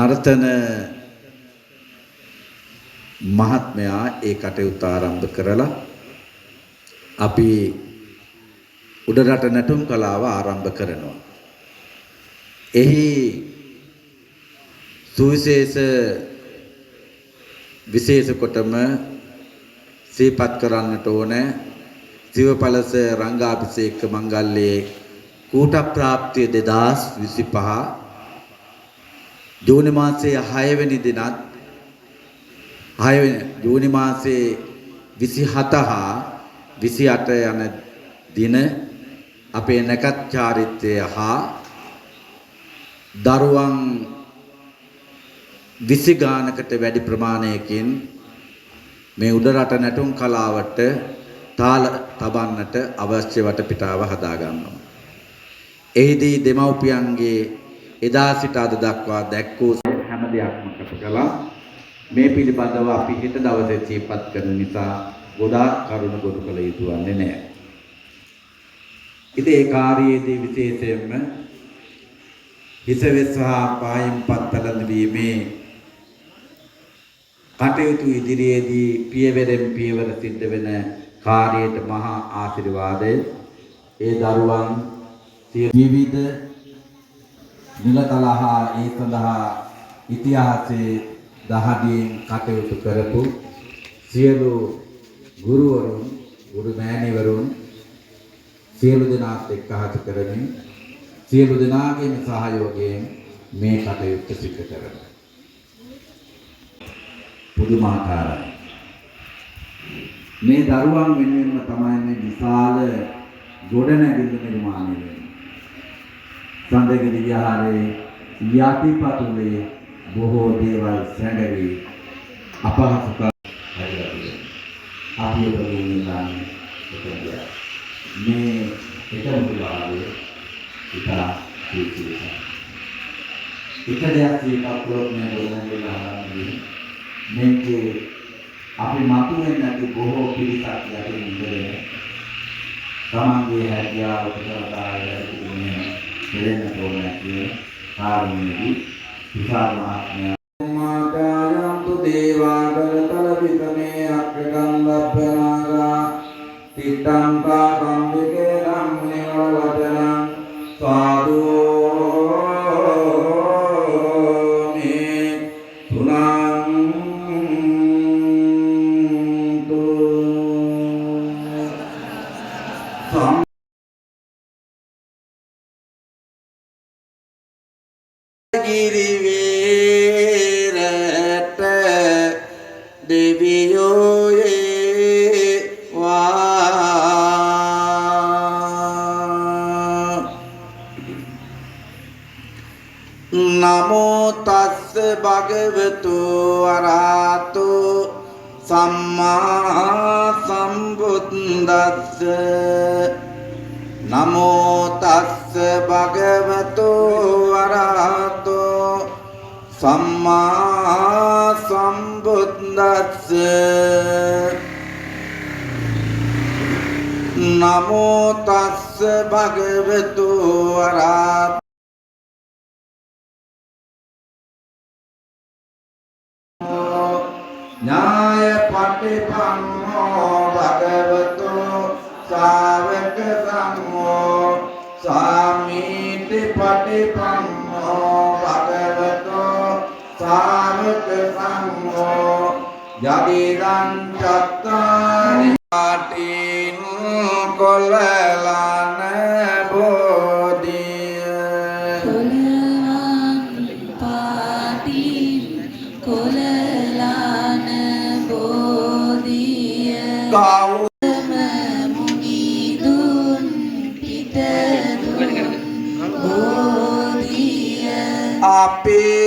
නර්තන මහත්මයා ඒ කටයුත්ත ආරම්භ කරලා අපි උඩරට නැටුම් කලාව ආරම්භ කරනවා. එහි විශේෂ කොටම සිහිපත් කරන්නට ඕනේ සිවපලස රංගාභිෂේක මංගල්‍යයේ කූට ප්‍රාප්තිය 2025 ජූනි මාසයේ 6 වෙනි දිනත් ජූනි මාසයේ 27 හා 28 යන දින අපේ නැකත් චාරිත්‍රය හා දරුවන් 20 ගානකට වැඩි ප්‍රමාණයකින් මේ උඩරට නැටුම් කලාවට තාල තබන්නට අවශ්‍ය වටපිටාව හදා ගන්නවා. එහිදී දෙමව්පියන්ගේ එදා සිට අද දක්වා දැක්වූ හැම දෙයක්ම කළා. මේ පිළිබඳව අපි හෙට දවසේ සිහිපත් කරන නිසා ගොඩාක් කරුණු ගොනු කළ යුතු වන්නේ නැහැ. ඉතින් ඒ කාර්යයේදී විශේෂයෙන්ම හිසවෙස්හා පායින් පත්තලන වීමේ කටයුතු ඉදිරියේදී පියවරෙන් පියවර සිද්ධ වෙන කාර්යයට මහා ආශිර්වාදය ඒ දරුවන් විවිධ නිලතලහා ඒ සඳහා ඉතිහාසයේ දහඩියෙන් කටයුතු කරපු සියලු ගුරුවරුන් ගුරු මෑණිවරුන් සියලු දෙනාත් එක්කහත කරමින් සියලු දෙනාගේම සහයෝගයෙන් මේ කටයුත්ත සිදු කරනවා. පුදුමාකාරයි. මේ දරුවන් වෙනුවෙන්ම තමයි මේ විශාල ගොඩනැගිල්ල නිර්මාණය වෙන්නේ. සඳගිරි විහාරයේ යටිපතුලේ බොහෝ දේවල් සැඟවි අපහසුකම් හරියට අපි ඔබගේ මේ එකම විභාගයේ ඉතා සීක්ෂිතයි. එක දෙයක් සිහිපත් මේ ගොඩනැගිල්ල හදන්නේ මේකේ අපි මතුවෙන්නේ නැති බොහෝ පිරිසක් යටින් ඉඳගෙන තමන්ගේ හැකියාව ප්‍රකාශ කරන්නේ දෙන්න ඕනේ කියන කාරණේදී විශාල මහත්මයා මාතායන්තු දේවාගල තලවිතමේ අක්ඛගන්ධප්පනාගා තිත්තං කාම්බිකේ ධම්මේව වදනං සාදු මේ තුනං ගිරිවේරට දෙවියෝ නමෝ තස්ස භගවතු අරහතෝ සම්මා සම්බුද්දස්ස නමෝ තස්ස භගවතු අරහතෝ සම්මා සම්බුද්දස්ස නමෝ තස්ස භගවතු අරහතෝ ඥාය පටිපන්නෝ භගවතු සාවක සංඝෝ සාමීති පටිපන්නෝ භගවතු සාවක සංඝෝ යදිදං චත්තාරි පාටින් කොල්ලලන බෝධිය ගෞතම මුනිදුන් පිටදුන් බෝධිය අපේ